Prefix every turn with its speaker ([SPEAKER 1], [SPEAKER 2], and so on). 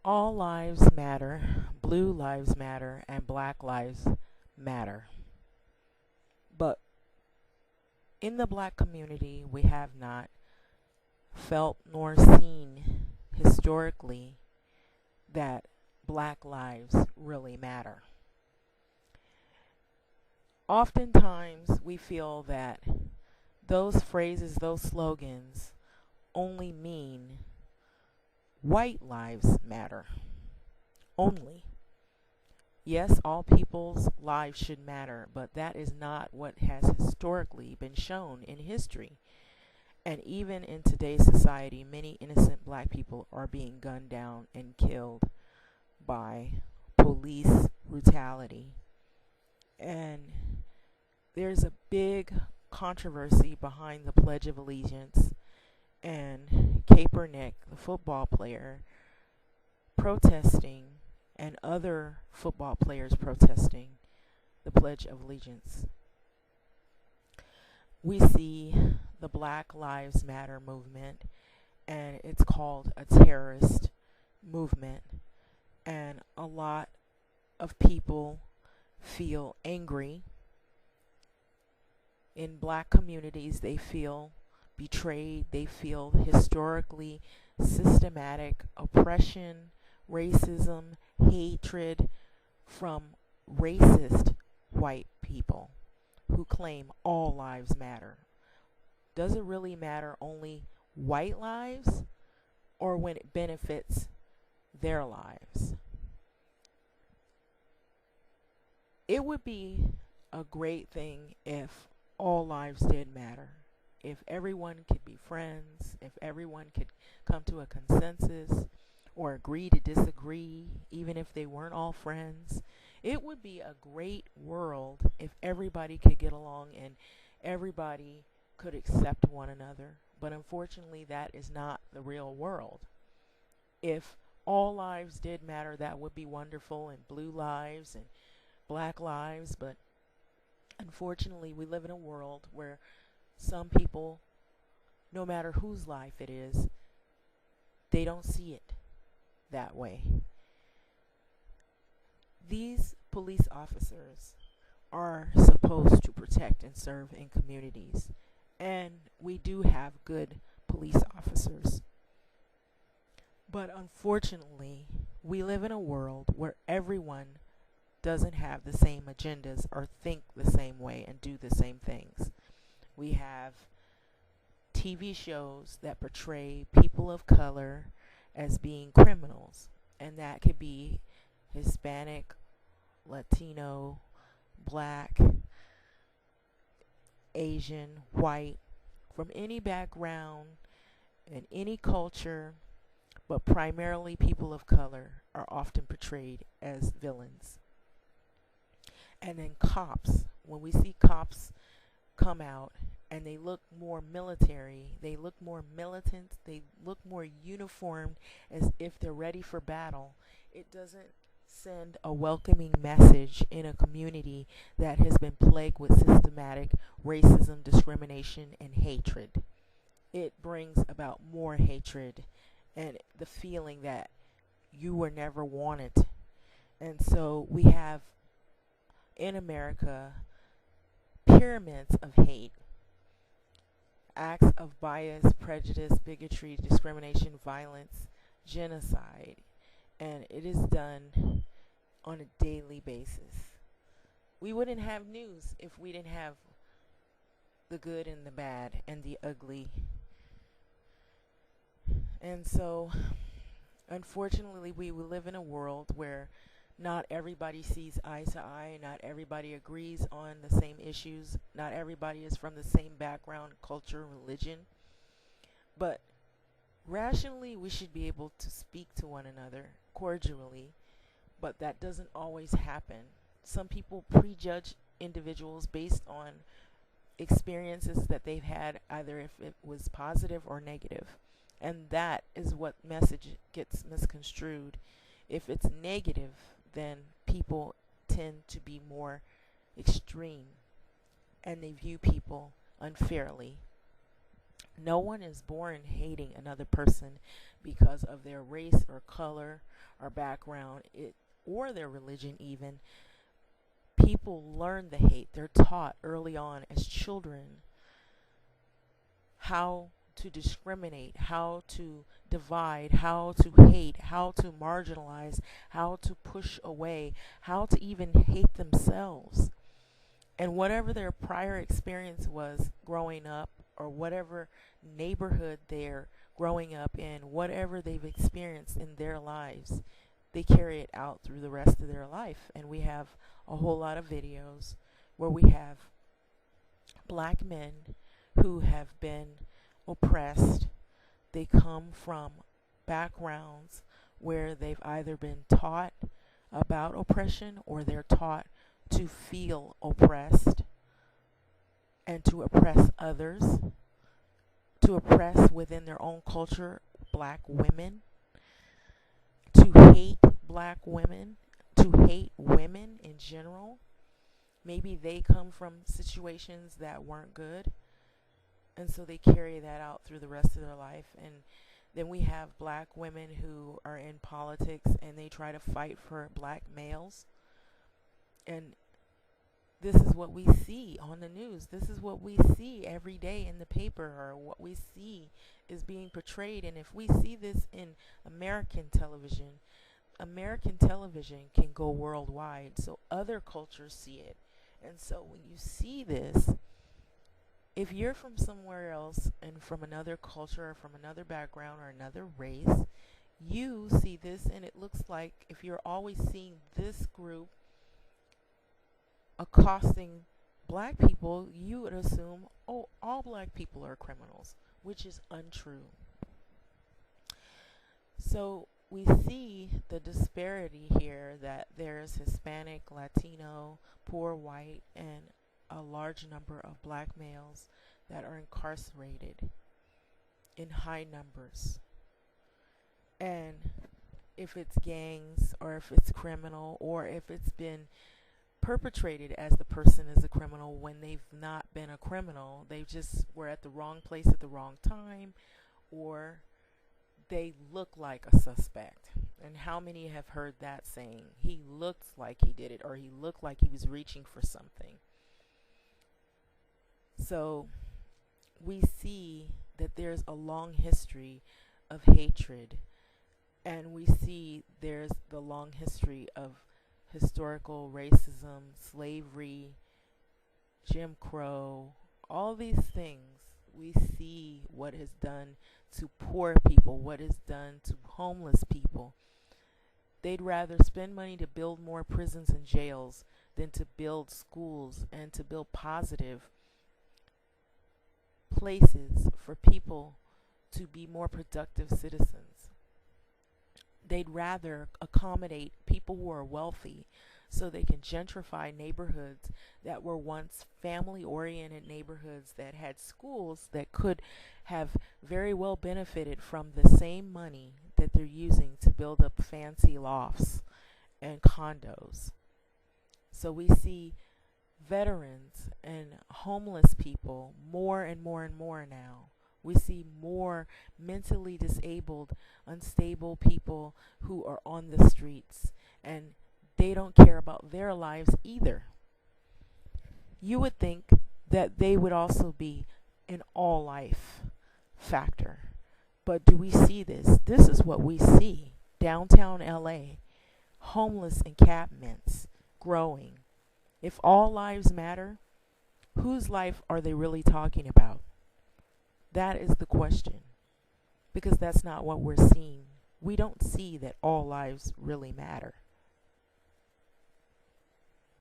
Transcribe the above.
[SPEAKER 1] All lives matter, blue lives matter, and black lives matter. But in the black community, we have not felt nor seen historically that black lives really matter. Oftentimes, we feel that those phrases, those slogans, only mean white lives matter. Only. Yes, all people's lives should matter, but that is not what has historically been shown in history. And even in today's society, many innocent black people are being gunned down and killed by police brutality. And there's a big controversy behind the Pledge of Allegiance and Kaepernick, the football player, protesting, and other football players protesting the Pledge of Allegiance. We see the Black Lives Matter movement, and it's called a terrorist movement, and a lot of people feel angry. In black communities, they feel betrayed, they feel historically systematic oppression, racism, hatred from racist white people who claim all lives matter. Does it really matter only white lives, or when it benefits their lives? It would be a great thing if all lives did matter. If everyone could be friends, if everyone could come to a consensus or agree to disagree, even if they weren't all friends, it would be a great world if everybody could get along and everybody could accept one another. But unfortunately, that is not the real world. If all lives did matter, that would be wonderful, and blue lives and black lives, but unfortunately, we live in a world where some people, no matter whose life it is, they don't see it that way. These police officers are supposed to protect and serve in communities, and we do have good police officers. But unfortunately, we live in a world where everyone doesn't have the same agendas or think the same way and do the same things. We have TV shows that portray people of color as being criminals, and that could be Hispanic, Latino, black, Asian, white, from any background and any culture, but primarily people of color are often portrayed as villains. And then cops, when we see cops come out and they look more military, they look more militant, they look more uniformed as if they're ready for battle, it doesn't send a welcoming message in a community that has been plagued with systematic racism, discrimination, and hatred. It brings about more hatred and the feeling that you were never wanted. And so we have in America pyramids of hate, acts of bias, prejudice, bigotry, discrimination, violence, genocide, and it is done on a daily basis. We wouldn't have news if we didn't have the good and the bad and the ugly. And so, unfortunately, we live in a world where not everybody sees eye to eye, not everybody agrees on the same issues, not everybody is from the same background, culture, religion. But rationally, we should be able to speak to one another cordially, but that doesn't always happen. Some people prejudge individuals based on experiences that they've had, either if it was positive or negative. And that is what message gets misconstrued. If it's negative, then people tend to be more extreme and they view people unfairly. No one is born hating another person because of their race or color or background, or their religion even. People learn the hate. They're taught early on as children how to discriminate, how to divide, how to hate, how to marginalize, how to push away, how to even hate themselves. And whatever their prior experience was growing up, or whatever neighborhood they're growing up in, whatever they've experienced in their lives, they carry it out through the rest of their life. And we have a whole lot of videos where we have black men who have been oppressed. They come from backgrounds where they've either been taught about oppression, or they're taught to feel oppressed and to oppress others, to oppress within their own culture black women, to hate black women, to hate women in general. Maybe they come from situations that weren't good, and so they carry that out through the rest of their life. And then we have black women who are in politics and they try to fight for black males. And this is what we see on the news. This is what we see every day in the paper, or what we see is being portrayed. And if we see this in American television can go worldwide, so other cultures see it. And so when you see this, if you're from somewhere else and from another culture or from another background or another race, you see this, and it looks like, if you're always seeing this group accosting black people, you would assume, oh, all black people are criminals, which is untrue. So we see the disparity here, that there's Hispanic, Latino, poor white, and a large number of black males that are incarcerated in high numbers. And if it's gangs, or if it's criminal, or if it's been perpetrated as the person is a criminal when they've not been a criminal, they just were at the wrong place at the wrong time, or they look like a suspect. And how many have heard that saying? He looks like he did it, or he looked like he was reaching for something. So we see that there's a long history of hatred, and we see there's the long history of historical racism, slavery, Jim Crow, all these things. We see what is done to poor people, what is done to homeless people. They'd rather spend money to build more prisons and jails than to build schools and to build positive places for people to be more productive citizens. They'd rather accommodate people who are wealthy so they can gentrify neighborhoods that were once family-oriented neighborhoods that had schools that could have very well benefited from the same money that they're using to build up fancy lofts and condos. So we see veterans and homeless people more and more and more now. We see more mentally disabled, unstable people who are on the streets, and they don't care about their lives either. You would think that they would also be an all-life factor. But do we see this? This is what we see. Downtown LA, homeless encampments growing. If all lives matter, whose life are they really talking about? That is the question, because that's not what we're seeing. We don't see that all lives really matter.